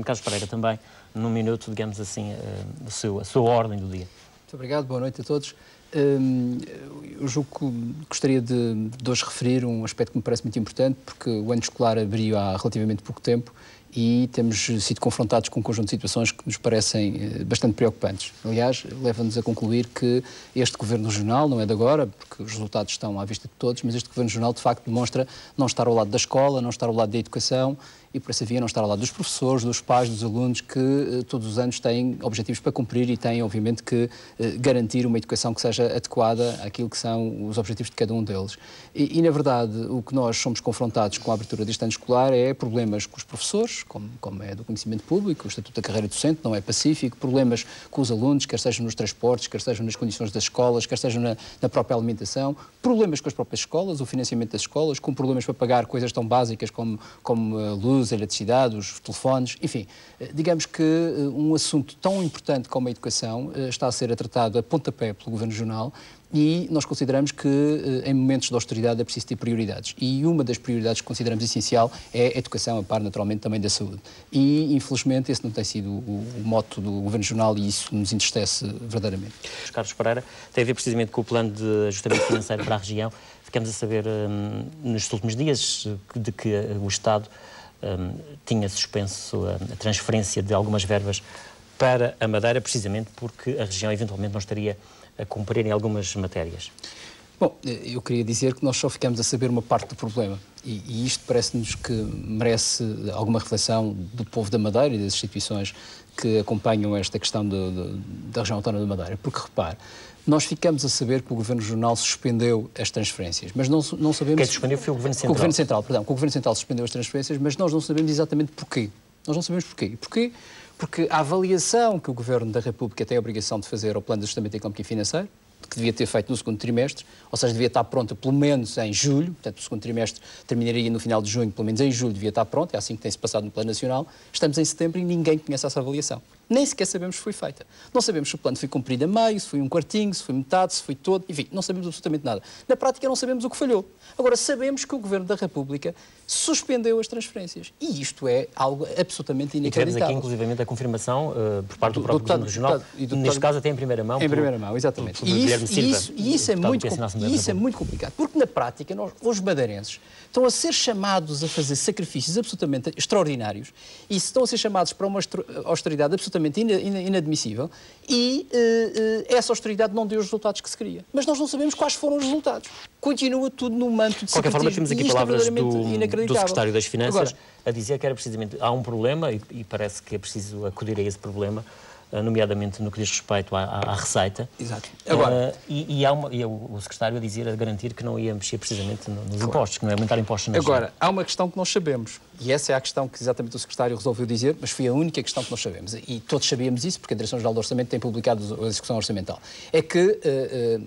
Carlos Pereira, também, num minuto, digamos assim, a sua ordem do dia. Muito obrigado, boa noite a todos. Eu julgo que gostaria de hoje referir um aspecto que me parece muito importante, porque o ano escolar abriu há relativamente pouco tempo e temos sido confrontados com um conjunto de situações que nos parecem bastante preocupantes. Aliás, leva-nos a concluir que este Governo Regional, não é de agora, porque os resultados estão à vista de todos, mas este Governo Regional, de facto, demonstra não estar ao lado da escola, não estar ao lado da educação e, por essa via, não estar ao lado dos professores, dos pais, dos alunos, que todos os anos têm objetivos para cumprir e têm, obviamente, que garantir uma educação que seja adequada àquilo que são os objetivos de cada um deles. E, na verdade, o que nós somos confrontados com a abertura deste ano escolar é problemas com os professores, como é do conhecimento público, o Estatuto da Carreira Docente não é pacífico, problemas com os alunos, quer sejam nos transportes, quer sejam nas condições das escolas, quer sejam na própria alimentação, problemas com as próprias escolas, o financiamento das escolas, com problemas para pagar coisas tão básicas como a luz, a eletricidade, os telefones, enfim. Digamos que um assunto tão importante como a educação está a ser tratado a pontapé pelo Governo Regional e nós consideramos que em momentos de austeridade é preciso ter prioridades. E uma das prioridades que consideramos essencial é a educação, a par naturalmente também da saúde. E, infelizmente, esse não tem sido o moto do Governo Regional e isso nos entristece verdadeiramente. Carlos Pereira, tem a ver precisamente com o plano de ajustamento financeiro para a região. Ficamos a saber nos últimos dias de que o Estado tinha suspenso a transferência de algumas verbas para a Madeira, precisamente porque a região eventualmente não estaria a cumprir em algumas matérias. Bom, eu queria dizer que nós só ficamos a saber uma parte do problema e isto parece-nos que merece alguma reflexão do povo da Madeira e das instituições que acompanham esta questão da região autónoma da Madeira, porque repare, nós ficamos a saber que o Governo Regional suspendeu as transferências, mas não sabemos... Quem suspendeu foi o Governo Central. O Governo Central, perdão, que o Governo Central suspendeu as transferências, mas nós não sabemos exatamente porquê. Nós não sabemos porquê. Porquê? Porque a avaliação que o Governo da República tem a obrigação de fazer ao Plano de Ajustamento Económico e Financeiro, que devia ter feito no segundo trimestre, ou seja, devia estar pronta pelo menos em julho, portanto o segundo trimestre terminaria no final de junho, pelo menos em julho devia estar pronta, é assim que tem-se passado no Plano Nacional, estamos em setembro e ninguém conhece essa avaliação. Nem sequer sabemos se foi feita. Não sabemos se o plano foi cumprido a meio, se foi um quartinho, se foi metade, se foi todo, enfim, não sabemos absolutamente nada. Na prática não sabemos o que falhou. Agora, sabemos que o Governo da República suspendeu as transferências. E isto é algo absolutamente inacreditável. E temos aqui, inclusivamente, a confirmação por parte do próprio Governo Regional, neste caso até em primeira mão. Em primeira mão, exatamente. E isso é muito complicado, porque na prática os madeirenses estão a ser chamados a fazer sacrifícios absolutamente extraordinários e estão a ser chamados para uma austeridade absolutamente inadmissível e essa austeridade não deu os resultados que se queria. Mas nós não sabemos quais foram os resultados. Continua tudo num manto de secretismo. De qualquer forma, temos aqui palavras do Secretário das Finanças. Agora, a dizer que era precisamente, há um problema e parece que é preciso acudir a esse problema, nomeadamente no que diz respeito à receita. Exato. Agora, e o secretário a garantir que não ia mexer precisamente nos impostos, que não ia aumentar impostos na região. Agora, há uma questão que nós sabemos, e essa é a questão que exatamente o secretário resolveu dizer, mas foi a única questão que nós sabemos, e todos sabíamos isso, porque a Direção-Geral do Orçamento tem publicado a execução orçamental, é que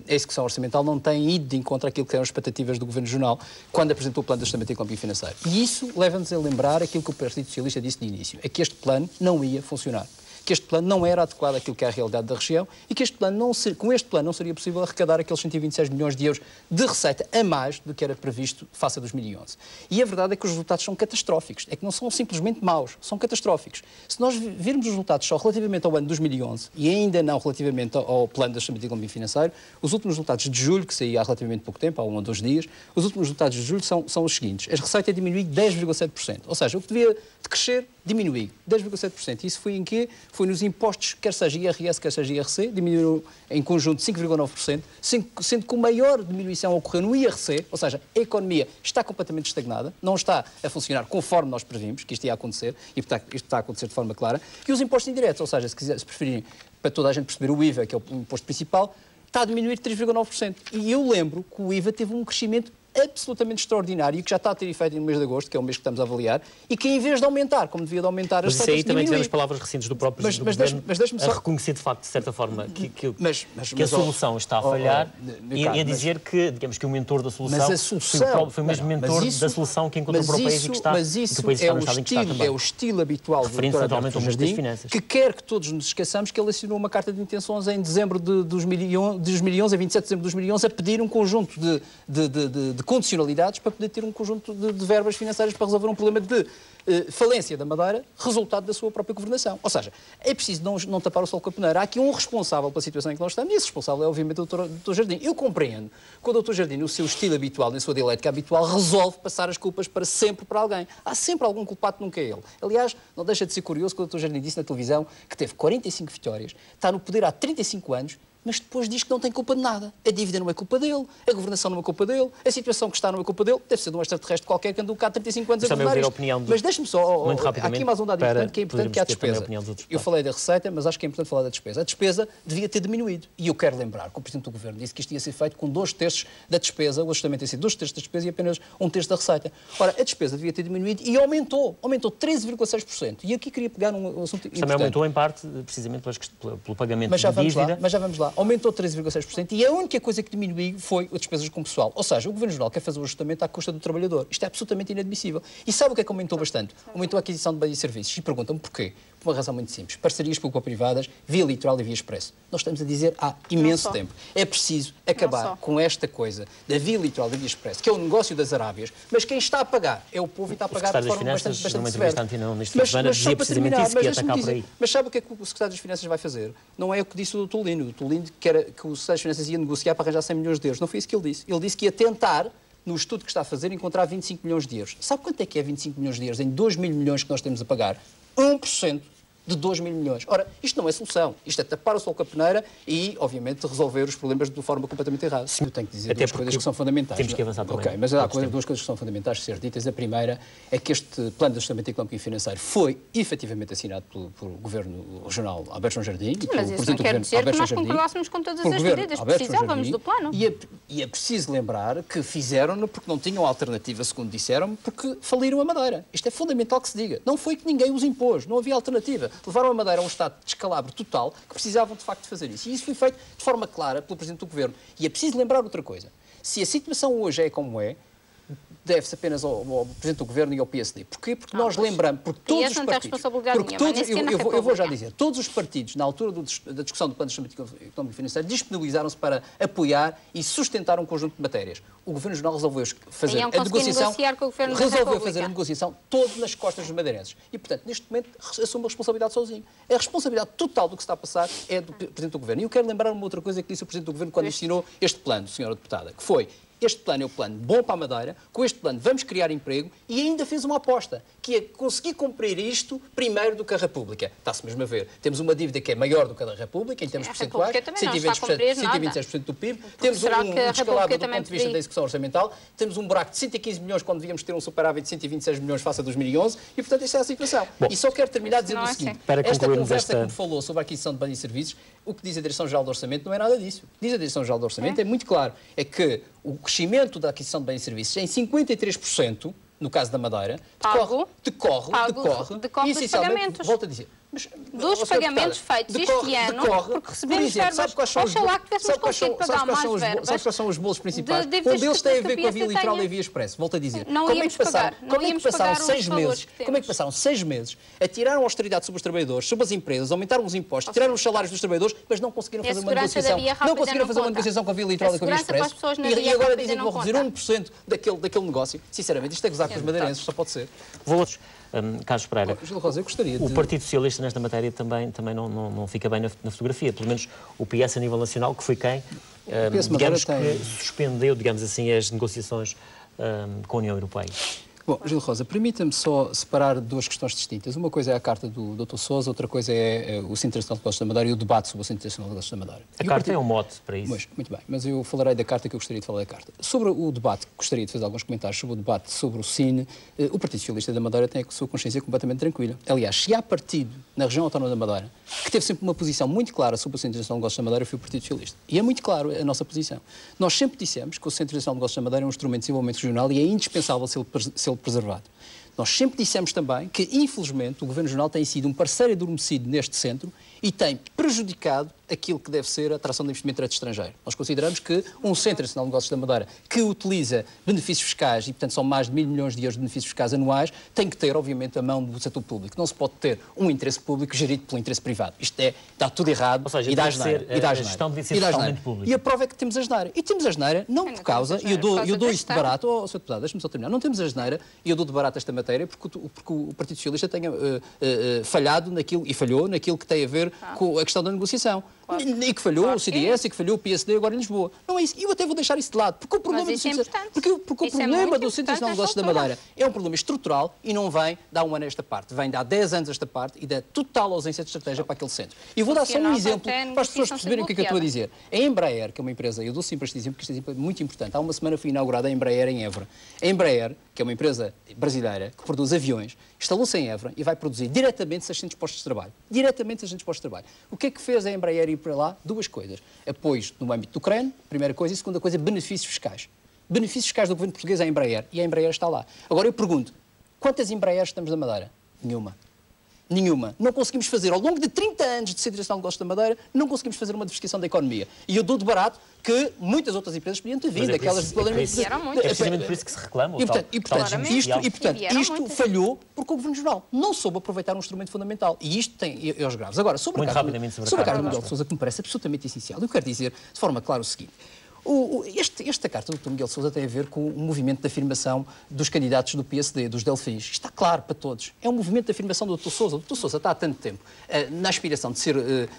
a execução orçamental não tem ido de encontro àquilo que eram as expectativas do Governo Regional quando apresentou o Plano de Ajustamento Económico e Financeiro. E isso leva-nos a lembrar aquilo que o Partido Socialista disse de início, é que este plano não ia funcionar, que este plano não era adequado àquilo que é a realidade da região e que com este plano não seria possível arrecadar aqueles 126 milhões de euros de receita a mais do que era previsto face a 2011. E a verdade é que os resultados são catastróficos, é que não são simplesmente maus, são catastróficos. Se nós virmos os resultados só relativamente ao ano de 2011 e ainda não relativamente ao plano de ajustamento económico e financeiro, os últimos resultados de julho, que saía há relativamente pouco tempo, há 1 ou 2 dias, os últimos resultados de julho são os seguintes. A receita diminuiu 10,7%, ou seja, o que devia de crescer diminuiu 10,7%. Isso foi em quê? Foi nos impostos, quer seja IRS, quer seja IRC, diminuiu em conjunto 5,9%, sendo que a maior diminuição ocorreu no IRC, ou seja, a economia está completamente estagnada, não está a funcionar conforme nós previmos que isto ia acontecer, e isto está a acontecer de forma clara, e os impostos indiretos, ou seja, se preferirem, para toda a gente perceber, o IVA, que é o imposto principal, está a diminuir 3,9%. E eu lembro que o IVA teve um crescimento absolutamente extraordinário, que já está a ter efeito no mês de agosto, que é o mês que estamos a avaliar, e que em vez de aumentar, como devia de aumentar, as receitas diminuem. Mas aí também tivemos palavras recentes do próprio Governo a reconhecer de facto, de certa forma, que a solução está a falhar e a dizer que, digamos, que o mentor da solução foi o mesmo mentor da solução que encontrou para o país e que está no estado em que está também. É o estilo habitual do Dr. Alberto Jardim, que quer que todos nos esqueçamos que ele assinou uma carta de intenções em dezembro de 2011, a 27 de dezembro de 2011, a pedir um conjunto de condicionalidades para poder ter um conjunto de verbas financeiras para resolver um problema de falência da Madeira, resultado da sua própria governação. Ou seja, é preciso não tapar o sol com a peneira. Há aqui um responsável pela situação em que nós estamos, e esse responsável é, obviamente, o Dr. Jardim. Eu compreendo que o Dr. Jardim, no seu estilo habitual, na sua dialética habitual, resolve passar as culpas para sempre para alguém. Há sempre algum culpado, nunca é ele. Aliás, não deixa de ser curioso que o Dr. Jardim disse na televisão que teve 45 vitórias, está no poder há 35 anos, mas depois diz que não tem culpa de nada. A dívida não é culpa dele, a governação não é culpa dele, a situação que está não é culpa dele, deve ser de um extraterrestre qualquer que andou cá há 35 anos a governar isto. Mas deixe-me só, há aqui mais um dado importante que é importante, que é a despesa. Eu falei da receita, mas acho que é importante falar da despesa. A despesa devia ter diminuído. E eu quero lembrar que o Presidente do Governo disse que isto ia ser feito com 2/3 da despesa, o ajustamento ia ser 2/3 da despesa e apenas 1/3 da receita. Ora, a despesa devia ter diminuído e aumentou 13,6%. E aqui queria pegar um assunto importante. Também aumentou em parte, precisamente pelo pagamento da dívida. Mas já vamos lá. Aumentou 13,6%. E a única coisa que diminuiu foi as despesas com pessoal. Ou seja, o Governo Regional quer fazer o ajustamento à custa do trabalhador. Isto é absolutamente inadmissível. E sabe o que é que aumentou bastante? Aumentou a aquisição de bens e serviços. E perguntam-me porquê? Por uma razão muito simples. Parcerias público-privadas, via litoral e via expresso. Nós estamos a dizer há imenso tempo. É preciso acabar com esta coisa da via litoral e via expresso, que é o negócio das Arábias, mas quem está a pagar é o povo e está a pagar de forma bastante severa. Mas sabe o que é que o Secretário das Finanças vai fazer? Não é o que disse o Dr. Lino. O Dr. Lino que o Secretário das Finanças ia negociar para arranjar 100 milhões de euros. Não foi isso que ele disse. Ele disse que ia tentar, no estudo que está a fazer, encontrar 25 milhões de euros. Sabe quanto é que é 25 milhões de euros em 2 mil milhões que nós temos a pagar? 1% de 2 mil milhões. Ora, isto não é solução. Isto é tapar o sol com a peneira e, obviamente, resolver os problemas de forma completamente errada. Sim, eu tenho que dizer duas coisas que são fundamentais. Temos que avançar também. Ok, mas há duas coisas que são fundamentais de ser ditas. A primeira é que este plano de ajustamento económico e financeiro foi efetivamente assinado pelo Governo Regional Alberto João Jardim. Mas isso não quer dizer que nós concordássemos com todas as medidas. Precisávamos do plano. E é preciso lembrar que fizeram-no porque não tinham alternativa, segundo disseram, porque faliram a Madeira. Isto é fundamental que se diga. Não foi que ninguém os impôs, não havia alternativa. Levaram a Madeira a um estado de descalabro total que precisavam de facto de fazer isso. E isso foi feito de forma clara pelo Presidente do Governo. E é preciso lembrar outra coisa. Se a situação hoje é como é, deve-se apenas ao Presidente do Governo e ao PSD. Porquê? Porque nós lembramos, porque todos os partidos... Eu vou já dizer, todos os partidos, na altura da discussão do Plano de Ajustamento Económico e Financeiro, disponibilizaram-se para apoiar e sustentar um conjunto de matérias. O Governo Regional resolveu fazer a negociação, todo nas costas dos madeirenses. E, portanto, neste momento, assume a responsabilidade sozinho. A responsabilidade total do que está a passar é do Presidente do Governo. E eu quero lembrar uma outra coisa que disse o Presidente do Governo quando assinou este plano, Sra. Deputada, que foi: este plano é o plano bom para a Madeira, com este plano vamos criar emprego, e ainda fez uma aposta, que é conseguir cumprir isto primeiro do que a República. Está-se mesmo a ver. Temos uma dívida que é maior do que a da República, em termos percentuais, 126% do PIB. Temos um descalabro do ponto de vista da execução orçamental. Temos um buraco de 115 milhões quando devíamos ter um superávit de 126 milhões face a 2011, e, portanto, essa é a situação. Bom, e só quero terminar dizendo o seguinte. Esta conversa que me falou sobre a aquisição de bens e serviços, o que diz a Direção-Geral do Orçamento não é nada disso. O que diz a Direção-Geral do Orçamento é muito claro. É que o crescimento da aquisição de bens e serviços é em 53%, no caso da Madeira, decorre dos pagamentos. Volto a dizer. Dos pagamentos feitos este ano, porque recebemos verbas. Oxalá que tivéssemos conseguido pagar mais verbas. Sabe quais são os bolos principais? Um deles tem a ver com a via litoral e a via expresso. Volto a dizer. Como é que passaram 6 meses a tirar a austeridade sobre os trabalhadores, sobre as empresas, aumentaram os impostos, tiraram os salários dos trabalhadores, mas não conseguiram fazer uma negociação. Não conseguiram fazer uma negociação com a via litoral e com a via expresso. E agora dizem que vão reduzir 1% daquele negócio. Sinceramente, isto é gozar com os madeirenses, só pode ser. Vou outros. Carlos Pereira, Rosa, eu gostaria de... o Partido Socialista nesta matéria também não fica bem na fotografia, pelo menos o PS a nível nacional, que foi quem, digamos que suspendeu, digamos assim, as negociações com a União Europeia. Bom, Gil Rosa, permita-me só separar duas questões distintas. Uma coisa é a carta do Dr. Sousa, outra coisa é o Centro Internacional de Negócios da Madeira e o debate sobre o Centro Internacional de Negócios da Madeira. A carta é um mote para isso. Muito bem, mas eu falarei da carta que eu gostaria de falar da carta. Sobre o debate, gostaria de fazer alguns comentários sobre o debate sobre o SIN. O Partido Socialista da Madeira tem a sua consciência completamente tranquila. Aliás, se há partido na região autónoma da Madeira que teve sempre uma posição muito clara sobre o Centro Internacional de Negócios da Madeira, foi o Partido Socialista. E é muito claro a nossa posição. Nós sempre dissemos que o Centro Internacional de Negócios da Madeira é um instrumento de desenvolvimento regional e é indispensável ser preservado. Nós sempre dissemos também que, infelizmente, o Governo Regional tem sido um parceiro adormecido neste centro e tem prejudicado aquilo que deve ser a atração de investimento direto estrangeiro. Nós consideramos que um Centro Nacional de Negócios da Madeira que utiliza benefícios fiscais, e portanto são mais de 1.000 milhões de euros de benefícios fiscais anuais, tem que ter, obviamente, a mão do setor público. Não se pode ter um interesse público gerido pelo interesse privado. Isto dá tudo errado. Ou seja, e dá asneira. A gestão devia ser totalmente pública. E a prova é que temos asneira. E temos asneira não por causa, e eu dou isto de barato, Sr. Deputado, deixe-me só terminar, não temos asneira, e eu dou de barato esta matéria porque o Partido Socialista tenha falhado naquilo, e falhou naquilo que tem a ver com a questão da negociação. Claro. E que falhou o CDS e que falhou o PSD agora em Lisboa. Não é isso. E eu até vou deixar isso de lado. Porque o problema do Centro Nacional de Negócios da Madeira é um problema estrutural e não vem de há um ano a esta parte. Vem de há 10 anos a esta parte e da total ausência de estratégia para aquele centro. E vou dar só um exemplo para as pessoas perceberem o que é que eu estou a dizer. A Embraer, que é uma empresa, eu dou sempre este exemplo, porque este exemplo é muito importante. Há uma semana foi inaugurada a Embraer em Évora. A Embraer, que é uma empresa brasileira que produz aviões, instalou-se em Évora e vai produzir diretamente 600 postos de trabalho. Diretamente 600 postos de trabalho. O que é que fez a Embraer ir para lá? Duas coisas. Apoios no âmbito do Ucrânia, primeira coisa, e segunda coisa, benefícios fiscais. Benefícios fiscais do governo português à Embraer. E a Embraer está lá. Agora eu pergunto, quantas Embraers temos na Madeira? Nenhuma. Nenhuma. Não conseguimos fazer, ao longo de 30 anos de Centro Nacional de Negócios da Madeira, não conseguimos fazer uma diversificação da economia. E eu dou de barato que muitas outras empresas podiam ter vindo. Aquelas é precisamente por isso que se reclama. E portanto, isto falhou porque o Governo Regional não soube aproveitar um instrumento fundamental. E isto tem erros graves. Agora, sobre a carta do Miguel de Sousa, que me parece absolutamente essencial, eu quero dizer de forma clara o seguinte. Esta carta do Dr. Miguel de Sousa tem a ver com o movimento de afirmação dos candidatos do PSD, dos Delfins. Está claro para todos. É um movimento de afirmação do Dr. Sousa. O Dr. Sousa está há tanto tempo na aspiração de ser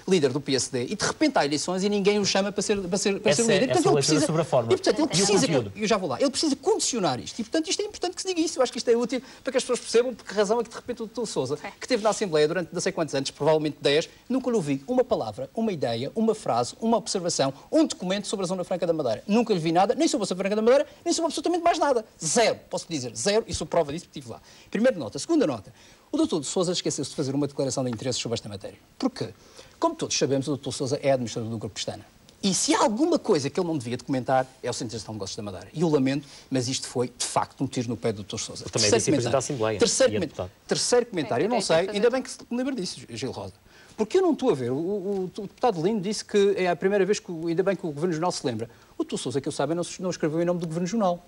líder do PSD e de repente há eleições e ninguém o chama para ser líder. Portanto, ele precisa sobre a forma. E portanto, ele precisa, eu já vou lá, ele precisa condicionar isto. E portanto, isto é importante que se diga isso. Eu acho que isto é útil para que as pessoas percebam por que razão é que de repente o Dr. Sousa, que esteve na Assembleia durante não sei quantos anos, provavelmente 10, nunca lhe ouvi uma palavra, uma ideia, uma frase, uma observação, um documento sobre a Zona Franca da Madeira. Nunca lhe vi nada, nem sobre a Zona Franca da Madeira, nem sobre absolutamente mais nada. Zero, posso dizer, zero, e sou prova disso porque estive lá. Primeira nota. Segunda nota. O Dr. Sousa esqueceu-se de fazer uma declaração de interesses sobre esta matéria. Porquê? Como todos sabemos, o Dr. Sousa é administrador do Grupo Pestana. E se há alguma coisa que ele não devia documentar, é o Centro Nacional de Negócios da Madeira. E eu lamento, mas isto foi, de facto, um tiro no pé do Dr. Sousa. Também disse Presidente da Assembleia. Terceiro comentário, eu não sei, ainda bem que se me lembra disso, Gil Rosa. Porque eu não estou a ver, o deputado Lino disse que é a primeira vez que, ainda bem que o Governo Regional se lembra. O Dr. Sousa, que eu saiba, não escreveu em nome do Governo Regional.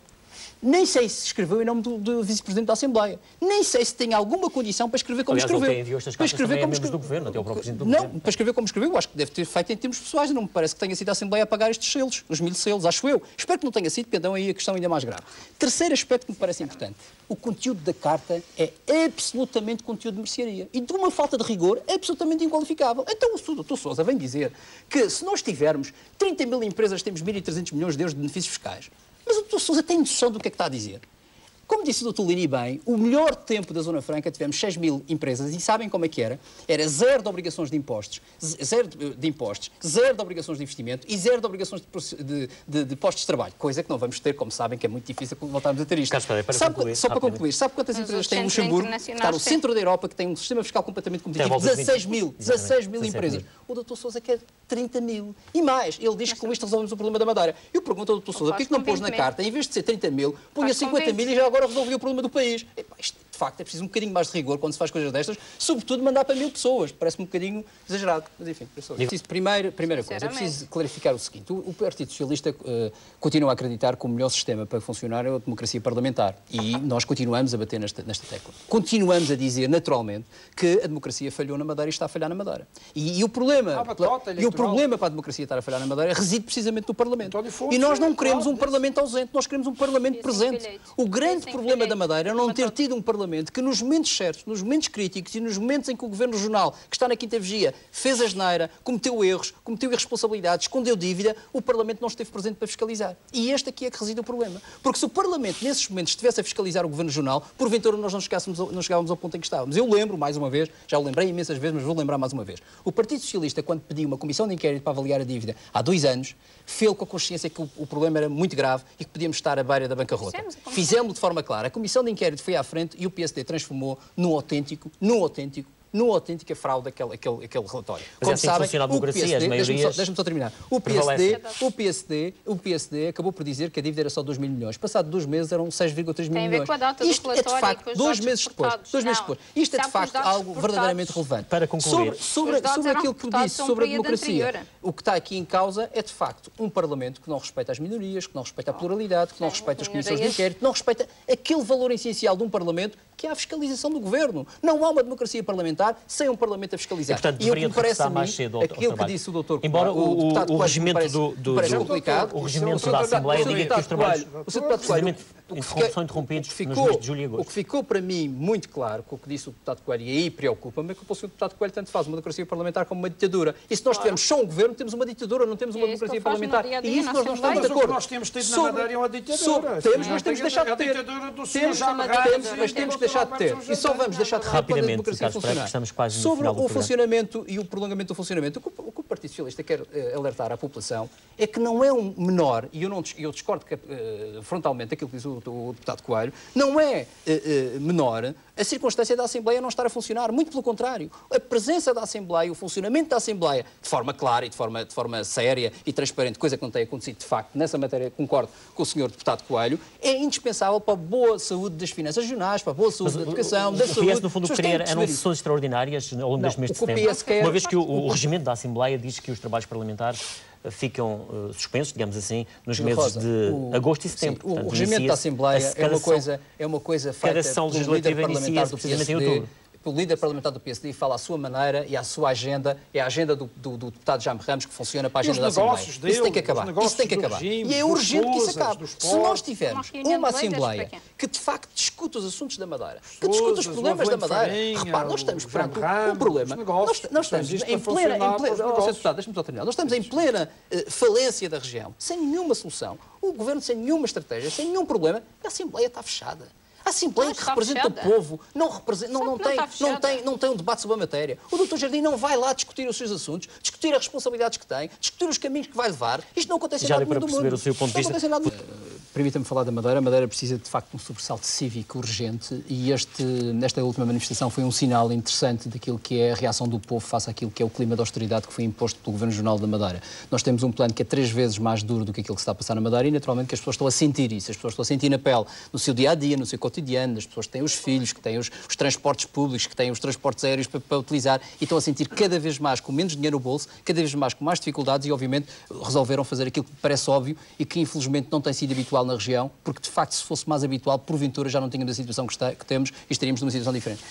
Nem sei se escreveu em nome do Vice-Presidente da Assembleia. Nem sei se tem alguma condição para escrever como escreveu. Aliás, ele enviou estas cartas também a membros do Governo, até o próprio Presidente do Governo. Não, para escrever como escreveu, acho que deve ter feito em termos pessoais. Não me parece que tenha sido a Assembleia a pagar estes selos, os 1000 selos, acho eu. Espero que não tenha sido, pendão aí a questão ainda mais grave. Terceiro aspecto que me parece importante. O conteúdo da carta é absolutamente conteúdo de mercearia. E de uma falta de rigor absolutamente inqualificável. Então o Dr. Sousa vem dizer que se nós tivermos 30 mil empresas, temos 1.300 milhões de euros de benefícios fiscais. Mas o Dr. Sousa tem noção do que é que está a dizer. Como disse o Dr. Lini bem, o melhor tempo da Zona Franca tivemos 6 mil empresas e sabem como é que era? Era zero de obrigações de impostos, zero de obrigações de investimento e zero de obrigações de postos de trabalho. Coisa que não vamos ter, como sabem, que é muito difícil voltarmos a ter isto. Só para concluir, sabe quantas empresas tem em Luxemburgo, que está no centro da Europa, que tem um sistema fiscal completamente competitivo? 16 mil empresas. O Dr. Sousa quer 30 mil. E mais, ele diz que com isto resolvemos o problema da Madeira. Eu pergunto ao Dr. Sousa, porquê que não pôs na carta, em vez de ser 30 mil, punha 50 mil e já agora resolveu o problema do país. Isto, de facto, é preciso um bocadinho mais de rigor quando se faz coisas destas, sobretudo mandar para 1000 pessoas. Parece-me um bocadinho exagerado. Mas, enfim, primeira coisa, é preciso clarificar o seguinte. O Partido Socialista continua a acreditar que o melhor sistema para funcionar é a democracia parlamentar. E nós continuamos a bater nesta tecla. Continuamos a dizer, naturalmente, que a democracia falhou na Madeira e está a falhar na Madeira. E o problema para a democracia estar a falhar na Madeira reside precisamente no Parlamento. E nós não queremos um Parlamento ausente, nós queremos um Parlamento presente. O grande problema da Madeira é não ter tido um Parlamento que nos momentos certos, nos momentos críticos e nos momentos em que o Governo Regional, que está na Quinta Vigia, fez a asneira, cometeu erros, cometeu irresponsabilidades, escondeu dívida, o Parlamento não esteve presente para fiscalizar. E este aqui é que reside o problema. Porque se o Parlamento, nesses momentos, estivesse a fiscalizar o Governo Regional, porventura nós não chegávamos ao ponto em que estávamos. Eu lembro, mais uma vez, já o lembrei imensas vezes, mas vou lembrar mais uma vez. O Partido Socialista, quando pediu uma comissão de inquérito para avaliar a dívida há 2 anos, fez com a consciência que o problema era muito grave e que podíamos estar à beira da bancarrota. Fizemos de forma clara. A comissão de inquérito foi à frente e o PSD transformou num autêntico numa autêntica fraude aquele relatório. Mas como sabem, funciona a democracia, as maiorias... Deixa-me só terminar. O PSD acabou por dizer que a dívida era só 2 mil milhões. Passado 2 meses eram 6,3 mil milhões. Tem a ver com a data do relatório, é de facto, 2 meses depois. Isto é de facto algo verdadeiramente relevante. Para concluir, sobre aquilo que disse sobre a democracia, o que está aqui em causa é de facto um Parlamento que não respeita as minorias, que não respeita a pluralidade, que não respeita as comissões de inquérito, que não respeita aquele valor essencial de um Parlamento que é a fiscalização do governo. Não há uma democracia parlamentar sem um Parlamento a fiscalizar. E, portanto, deveria regressar mais cedo ao aquilo que disse o doutor Coelho, embora o regimento o regimento da Assembleia diga que os trabalhos são interrompidos nos meses de julho e agosto. O que ficou para mim muito claro com o que disse o deputado Coelho, e aí preocupa-me, é que o Sr. deputado Coelho tanto faz uma democracia parlamentar como uma ditadura. E se nós tivermos só um governo, temos uma ditadura, não temos uma democracia parlamentar. E isso nós não estamos de acordo. O que nós temos tido na Madeira é uma ditadura. Mas temos de deixar de ter. Mas temos de deixar de ter. E só vamos deixar de ter quando a democracia funcionar. Sobre o funcionamento e o prolongamento do funcionamento, o que o Partido Socialista quer alertar à população é que não é um menor, e eu discordo frontalmente daquilo que diz o deputado Coelho, não é menor a circunstância da Assembleia não estar a funcionar. Muito pelo contrário. A presença da Assembleia, o funcionamento da Assembleia, de forma clara e de forma séria e transparente, coisa que não tem acontecido de facto nessa matéria, concordo com o Sr. deputado Coelho, é indispensável para a boa saúde das finanças regionais, para a boa saúde da educação, da saúde. O PS, no fundo, o que queria eram sessões extraordinárias ao longo deste mês de setembro. Uma vez que o regimento da Assembleia diz que os trabalhos parlamentares ficam suspensos, digamos assim, nos meses de agosto e setembro. Sim, o regimento da Assembleia é uma coisa feita pelo líder parlamentar do PSD. O líder parlamentar do PSD fala à sua maneira e à sua agenda, é a agenda do deputado Jaime Ramos que funciona para a agenda da Assembleia. Isso tem que acabar. Isso tem que acabar. E é urgente que isso acabe. Se nós tivermos uma Assembleia que de facto discute os assuntos da Madeira, que discute os problemas da Madeira, repare, nós estamos perante um problema. Nós estamos em plena. Deixa-me só terminar. Nós estamos em plena falência da região, sem nenhuma solução. O governo sem nenhuma estratégia, sem nenhum problema, a Assembleia está fechada. A Assembleia que representa o povo não tem um debate sobre a matéria. O Dr. Jardim não vai lá discutir os seus assuntos, discutir as responsabilidades que tem, discutir os caminhos que vai levar. Isto não acontece em nada do mundo. O seu ponto de vista. Permita-me falar da Madeira. A Madeira precisa, de facto, de um sobressalto cívico urgente e nesta última manifestação foi um sinal interessante daquilo que é a reação do povo face àquilo que é o clima de austeridade que foi imposto pelo Governo Regional da Madeira. Nós temos um plano que é 3 vezes mais duro do que aquilo que se está a passar na Madeira e, naturalmente, que as pessoas estão a sentir isso. As pessoas estão a sentir na pele, no seu dia-a-dia, no seu cotidiano, as pessoas que têm os filhos, que têm os transportes públicos, que têm os transportes aéreos para utilizar e estão a sentir cada vez mais com menos dinheiro no bolso, cada vez mais com mais dificuldades e, obviamente, resolveram fazer aquilo que parece óbvio e que, infelizmente, não tem sido habitual na região, porque, de facto, se fosse mais habitual, porventura já não tínhamos a situação que temos e estaríamos numa situação diferente.